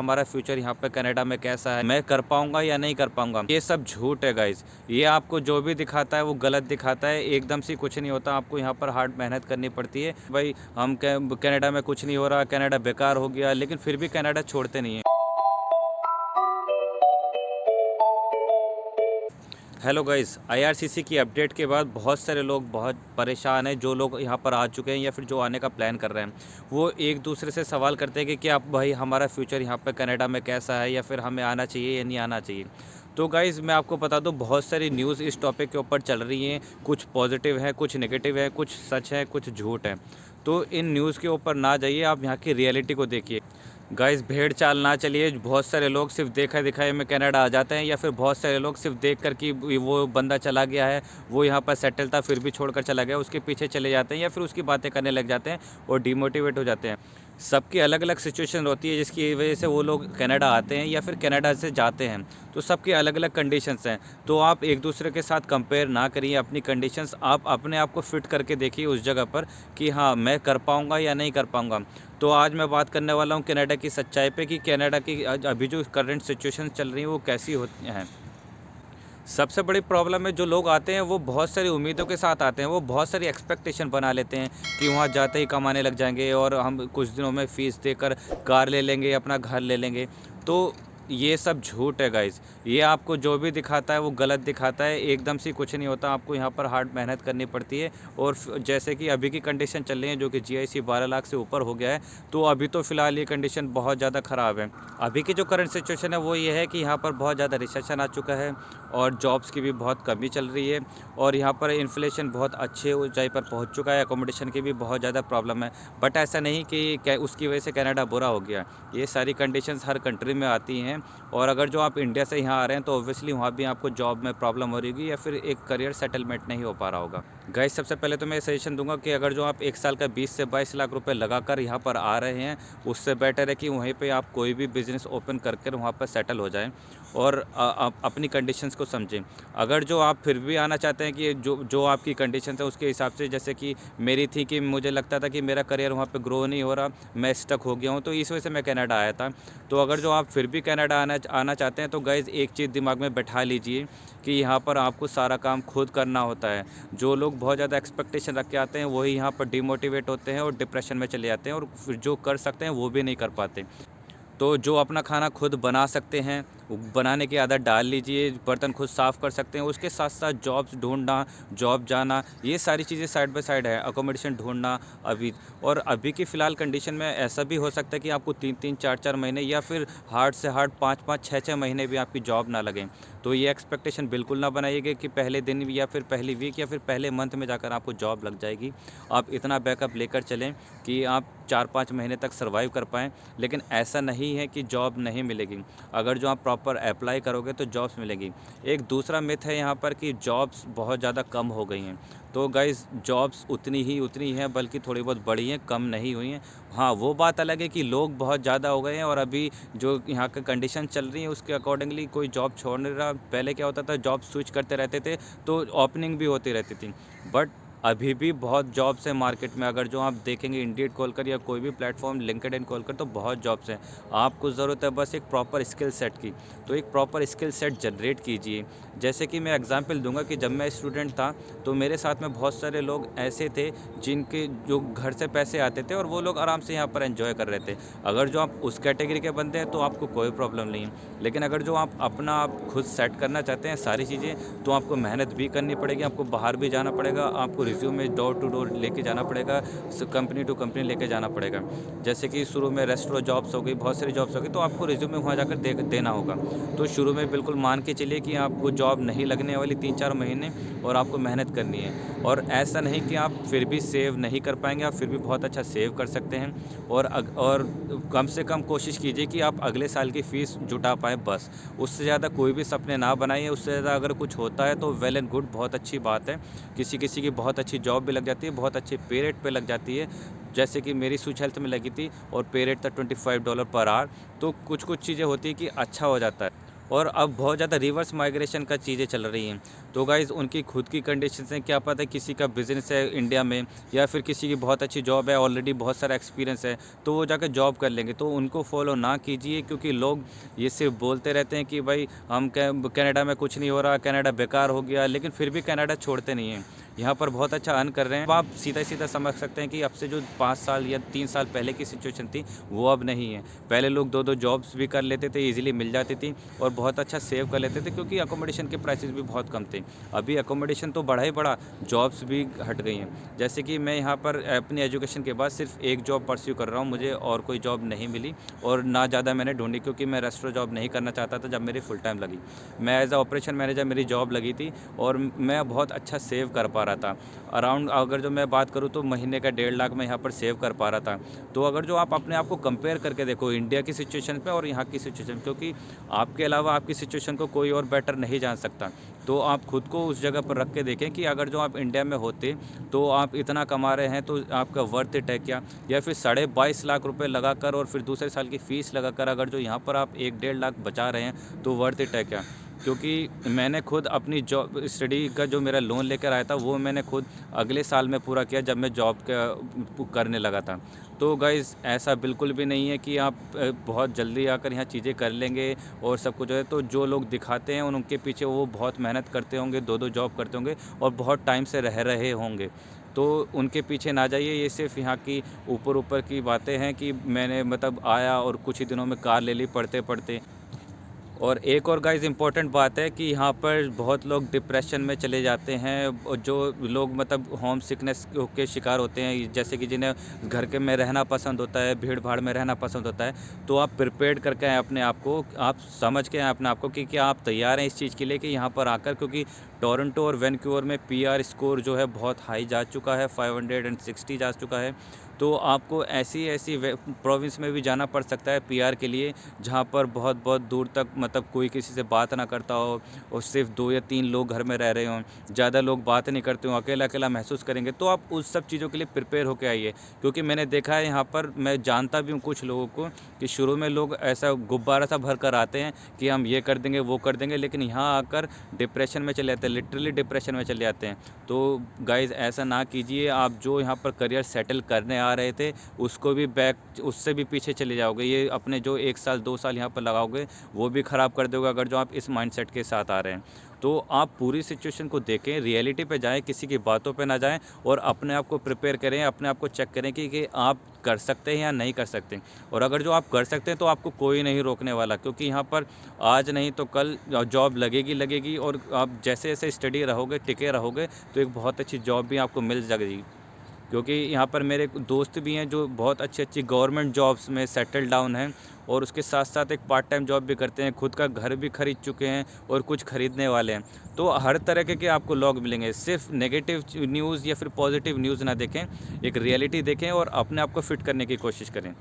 हमारा फ्यूचर यहाँ पे कनाडा में कैसा है, मैं कर पाऊँगा या नहीं कर पाऊँगा। ये सब झूठ है गाइज़। ये आपको जो भी दिखाता है वो गलत दिखाता है, एकदम से कुछ नहीं होता, आपको यहाँ पर हार्ड मेहनत करनी पड़ती है। भाई हम कनाडा में कुछ नहीं हो रहा, कनाडा बेकार हो गया, लेकिन फिर भी कनाडा छोड़ते नहीं हैं। हेलो गाइस, आईआरसीसी की अपडेट के बाद बहुत सारे लोग बहुत परेशान हैं। जो लोग यहाँ पर आ चुके हैं या फिर जो आने का प्लान कर रहे हैं, वो एक दूसरे से सवाल करते हैं कि क्या भाई हमारा फ्यूचर यहाँ पर कनाडा में कैसा है, या फिर हमें आना चाहिए या नहीं आना चाहिए। तो गाइस मैं आपको बता दूं, बहुत सारी न्यूज़ इस टॉपिक के ऊपर चल रही हैं। कुछ पॉजिटिव है, कुछ नेगेटिव है, कुछ सच है, कुछ झूठ है। तो इन न्यूज़ के ऊपर ना जाइए, आप यहाँ की रियलिटी को देखिए। गाइस भेड़ चाल ना चलिए। बहुत सारे लोग सिर्फ देखा दिखाए में कनाडा आ जाते हैं, या फिर बहुत सारे लोग सिर्फ देख कर कि वो बंदा चला गया है, वो यहाँ पर सेटल था फिर भी छोड़कर चला गया, उसके पीछे चले जाते हैं या फिर उसकी बातें करने लग जाते हैं और डिमोटिवेट हो जाते हैं। सबकी अलग अलग सिचुएशन होती है जिसकी वजह से वो लोग कनाडा आते हैं या फिर कनाडा से जाते हैं। तो सबकी अलग अलग कंडीशंस हैं। तो आप एक दूसरे के साथ कंपेयर ना करिए अपनी कंडीशंस। आप अपने आप को फिट करके देखिए उस जगह पर कि हाँ, मैं कर पाऊँगा या नहीं कर पाऊँगा। तो आज मैं बात करने वाला हूँ कनाडा की सच्चाई पे कि कनाडा की अभी जो करंट सिचुएशन चल रही है वो कैसी होती हैं। सबसे बड़ी प्रॉब्लम है, जो लोग आते हैं वो बहुत सारी उम्मीदों के साथ आते हैं, वो बहुत सारी एक्सपेक्टेशन बना लेते हैं कि वहाँ जाते ही कमाने लग जाएंगे और हम कुछ दिनों में फ़ीस देकर कार ले लेंगे, अपना घर ले लेंगे। तो ये सब झूठ है गाइज़। ये आपको जो भी दिखाता है वो गलत दिखाता है, एकदम से कुछ नहीं होता, आपको यहाँ पर हार्ड मेहनत करनी पड़ती है। और जैसे कि अभी की कंडीशन चल रही है, जो कि जीआईसी 12 लाख से ऊपर हो गया है, तो अभी तो फ़िलहाल ये कंडीशन बहुत ज़्यादा ख़राब है। अभी की जो करंट सिचुएशन है वो ये है कि यहाँ पर बहुत ज़्यादा रिसेशन आ चुका है और जॉब्स की भी बहुत कमी चल रही है, और यहाँ पर इन्फ्लेशन बहुत अच्छे ऊंचाई पर पहुँच चुका है, अकोमोडेशन की भी बहुत ज़्यादा प्रॉब्लम है। बट ऐसा नहीं कि उसकी वजह से कनाडा बुरा हो गया। ये सारी कंडीशंस हर कंट्री में आती हैं, और अगर जो आप इंडिया से यहाँ आ रहे हैं तो ऑब्वियसली वहाँ भी आपको जॉब में प्रॉब्लम हो रही होगी या फिर एक करियर सेटलमेंट नहीं हो पा रहा होगा। गाइस सबसे पहले तो मैं सजेशन दूंगा कि अगर जो आप एक साल का 20 से 22 लाख रुपए लगाकर यहाँ पर आ रहे हैं, उससे बेटर है कि वहीं पे आप कोई भी बिज़नेस ओपन करके वहाँ पर सेटल हो जाएं और अपनी कंडीशंस को समझें। अगर जो आप फिर भी आना चाहते हैं कि जो जो आपकी कंडीशंस है उसके हिसाब से, जैसे कि मेरी थी कि मुझे लगता था कि मेरा करियर वहाँ पे ग्रो नहीं हो रहा, मैं स्टक हो गया हूँ, तो इस वजह से मैं कनाडा आया था। तो अगर जो आप फिर भी कनाडा आना आना चाहते हैं तो गाइज़ एक चीज़ दिमाग में बैठा लीजिए कि यहाँ पर आपको सारा काम खुद करना होता है। जो लोग बहुत ज़्यादा एक्सपेक्टेशन रख के आते हैं वही यहाँ पर डिमोटिवेट होते हैं और डिप्रेशन में चले जाते हैं, और फिर जो कर सकते हैं वो भी नहीं कर पाते। तो जो अपना खाना खुद बना सकते हैं, वो बनाने की आदत डाल लीजिए, बर्तन खुद साफ़ कर सकते हैं, उसके साथ-साथ जॉब्स ढूँढना, जॉब जाना, ये सारी चीज़ें साइड बाय साइड है, अकोमोडेशन ढूँढना अभी। और अभी की फ़िलहाल कंडीशन में ऐसा भी हो सकता है कि आपको 3-3, 4-4 महीने या फिर हार्ड से हार्ड 5-5, 6-6 महीने भी आपकी जॉब ना लगे। तो ये एक्सपेक्टेशन बिल्कुल ना बनाइएगा कि पहले दिन या फिर पहली वीक या फिर पहले मंथ में जाकर आपको जॉब लग जाएगी। आप इतना बैकअप लेकर चलें कि आप 4-5 महीने तक सर्वाइव कर पाएँ, लेकिन ऐसा नहीं है कि जॉब नहीं मिलेगी। अगर जो आप प्रॉपर अप्लाई करोगे तो जॉब्स मिलेगी। एक दूसरा मिथ है यहाँ पर कि जॉब्स बहुत ज़्यादा कम हो गई हैं। तो गाइज़ जॉब्स उतनी ही हैं, बल्कि थोड़ी बहुत बढ़ी हैं, कम नहीं हुई हैं। हाँ, वो बात अलग है कि लोग बहुत ज़्यादा हो गए हैं, और अभी जो यहाँ की कंडीशन चल रही है उसके अकॉर्डिंगली कोई जॉब छोड़ नहीं रहा। पहले क्या होता था, जॉब स्विच करते रहते थे तो ओपनिंग भी होती रहती थी। बट अभी भी बहुत जॉब्स हैं मार्केट में। अगर जो आप देखेंगे इंडीड खोलकर या कोई भी प्लेटफॉर्म लिंक्डइन खोलकर, तो बहुत जॉब्स हैं। आपको ज़रूरत है बस एक प्रॉपर स्किल सेट की। तो एक प्रॉपर स्किल सेट जनरेट कीजिए। जैसे कि मैं एग्जांपल दूंगा कि जब मैं स्टूडेंट था तो मेरे साथ में बहुत सारे लोग ऐसे थे जिनके जो घर से पैसे आते थे और वो लोग आराम से यहाँ पर एंजॉय कर रहे थे। अगर जो आप उस कैटेगरी के बंदे हैं तो आपको कोई प्रॉब्लम नहीं है। लेकिन अगर जो आप अपना आप खुद सेट करना चाहते हैं सारी चीज़ें, तो आपको मेहनत भी करनी पड़ेगी, आपको बाहर भी जाना पड़ेगा, आपको रिज्यूमे डोर टू डोर लेके जाना पड़ेगा, कंपनी टू कंपनी लेके जाना पड़ेगा। जैसे कि शुरू में रेस्टोरेंट जॉब्स हो गई, बहुत सारी जॉब्स हो गई, तो आपको रिज्यूमे वहाँ जाकर देना होगा। तो शुरू में बिल्कुल मान के चलिए कि आपको जॉब नहीं लगने वाली 3-4 महीने, और आपको मेहनत करनी है। और ऐसा नहीं कि आप फिर भी सेव नहीं कर पाएंगे, आप फिर भी बहुत अच्छा सेव कर सकते हैं। और कम से कम कोशिश कीजिए कि आप अगले साल की फ़ीस जुटा पाएँ बस। उससे ज़्यादा कोई भी सपने ना बनाइए। उससे ज़्यादा अगर कुछ होता है तो वेल एंड गुड, बहुत अच्छी बात है। किसी-किसी की बहुत अच्छी जॉब भी लग जाती है, बहुत अच्छे पे रेट पे लग जाती है। जैसे कि मेरी स्विच हेल्थ में लगी थी और पे रेट था $25 पर आवर। तो कुछ-कुछ चीज़ें होती हैं कि अच्छा हो जाता है। और अब बहुत ज़्यादा रिवर्स माइग्रेशन का चीज़ें चल रही हैं। तो गाइज़ उनकी खुद की कंडीशंस हैं, क्या पता किसी का बिज़नेस है इंडिया में या फिर किसी की बहुत अच्छी जॉब है, ऑलरेडी बहुत सारा एक्सपीरियंस है, तो वो जाकर जॉब कर लेंगे। तो उनको फॉलो ना कीजिए, क्योंकि लोग ये सिर्फ बोलते रहते हैं कि भाई हम कनाडा में कुछ नहीं हो रहा, कनाडा बेकार हो गया, लेकिन फिर भी कनाडा छोड़ते नहीं हैं। यहाँ पर बहुत अच्छा अर्न कर रहे हैं। अब आप सीधा-सीधा समझ सकते हैं कि अब से जो 5 साल या 3 साल पहले की सिचुएशन थी, वो अब नहीं है। पहले लोग 2-2 जॉब्स भी कर लेते थे, ईज़िली मिल जाती थी और बहुत अच्छा सेव कर लेते थे, क्योंकि अकोमोडेशन के प्राइसेस भी बहुत कम थे। अभी अकोमोडेशन तो बढ़ा ही बढ़ा, जॉब्स भी हट गई हैं। जैसे कि मैं यहाँ पर अपनी एजुकेशन के बाद सिर्फ एक जॉब परस्यू कर रहा हूँ, मुझे और कोई जॉब नहीं मिली और ना ज़्यादा मैंने ढूँढी, क्योंकि मैं रेस्टोरेंट जॉब नहीं करना चाहता था जब मेरी फुल टाइम लगी। मैं एज़ अ ऑपरेशन मैनेजर मेरी जॉब लगी थी और मैं बहुत अच्छा सेव कर पा रहा था। अराउंड अगर जो मैं बात करूँ तो महीने का 1.5 लाख मैं यहाँ पर सेव कर पा रहा था। तो अगर जो आप अपने आप को कंपेयर करके देखो इंडिया की सिचुएशन पे और यहाँ की सिचुएशन, क्योंकि आपके अलावा आपकी सिचुएशन को कोई और बेटर नहीं जान सकता। तो आप खुद को उस जगह पर रख के देखें कि अगर जो आप इंडिया में होते तो आप इतना कमा रहे हैं तो आपका वर्थ इट है क्या? या फिर 22.5 लाख रुपए लगाकर और फिर दूसरे साल की फ़ीस लगाकर अगर जो यहाँ पर आप 1 डेढ़ लाख बचा रहे हैं तो वर्थ इट है क्या? क्योंकि मैंने खुद अपनी जॉब स्टडी का जो मेरा लोन लेकर आया था, वो मैंने खुद अगले साल में पूरा किया जब मैं जॉब करने लगा था। तो गाइज़ ऐसा बिल्कुल भी नहीं है कि आप बहुत जल्दी आकर यहाँ चीज़ें कर लेंगे और सब कुछ जो है। तो जो लोग दिखाते हैं उनके पीछे वो बहुत मेहनत करते होंगे, 2-2 जॉब करते होंगे और बहुत टाइम से रह रहे होंगे। तो उनके पीछे ना जाइए, ये सिर्फ़ यहाँ की ऊपर-ऊपर की बातें हैं कि मैंने मतलब आया और कुछ ही दिनों में कार ले ली पढ़ते-पढ़ते। और एक और गाइज़ इम्पोर्टेंट बात है कि यहाँ पर बहुत लोग डिप्रेशन में चले जाते हैं और जो लोग मतलब होम सिकनेस के शिकार होते हैं, जैसे कि जिन्हें घर के में रहना पसंद होता है, भीड़-भाड़ में रहना पसंद होता है, तो आप प्रिपेयर्ड करके आएँ अपने आप को, आप समझ के आएँ अपने आप को कि क्या आप तैयार हैं इस चीज़ के लिए कि यहाँ पर आकर, क्योंकि टोरंटो और वैंकूवर में पीआर स्कोर जो है बहुत हाई जा चुका है, 560 जा चुका है। तो आपको ऐसी-ऐसी प्रोविंस में भी जाना पड़ सकता है पीआर के लिए, जहाँ पर बहुत-बहुत दूर तक मतलब कोई किसी से बात ना करता हो और सिर्फ़ 2 या 3 लोग घर में रह रहे हों, ज़्यादा लोग बात नहीं करते हों, अकेला-अकेला महसूस करेंगे, तो आप उस सब चीज़ों के लिए प्रिपेयर होके आइए। क्योंकि मैंने देखा है यहाँ पर, मैं जानता भी हूँ कुछ लोगों को कि शुरू में लोग ऐसा गुब्बारा सा भर कर आते हैं कि हम ये कर देंगे, वो कर देंगे, लेकिन यहाँ आकर डिप्रेशन में चले जाते हैं, लिटरली डिप्रेशन में चले जाते हैं। तो गाइज़ ऐसा ना कीजिए, आप जो यहाँ पर करियर सेटल करने आ रहे थे, उसको भी उससे भी पीछे चले जाओगे। ये अपने जो 1 साल 2 साल यहाँ पर लगाओगे, वो भी ख़राब कर दोगे अगर जो आप इस माइंडसेट के साथ आ रहे हैं। तो आप पूरी सिचुएशन को देखें, रियलिटी पे जाएँ, किसी की बातों पे ना जाएँ और अपने आप को प्रिपेयर करें, अपने आप को चेक करें कि आप कर सकते हैं या नहीं कर सकते। और अगर जो आप कर सकते हैं तो आपको कोई नहीं रोकने वाला, क्योंकि यहाँ पर आज नहीं तो कल जॉब लगेगी और आप जैसे-जैसे स्टडी रहोगे, टिके रहोगे, तो एक बहुत अच्छी जॉब भी आपको मिल जाएगी। क्योंकि यहाँ पर मेरे दोस्त भी हैं जो बहुत अच्छी-अच्छी गवर्नमेंट जॉब्स में सेटल डाउन हैं और उसके साथ-साथ एक पार्ट टाइम जॉब भी करते हैं, खुद का घर भी खरीद चुके हैं और कुछ खरीदने वाले हैं। तो हर तरह के आपको लोग मिलेंगे, सिर्फ़ नेगेटिव न्यूज़ या फिर पॉजिटिव न्यूज़ ना देखें, एक रियलिटी देखें और अपने आप को फिट करने की कोशिश करें।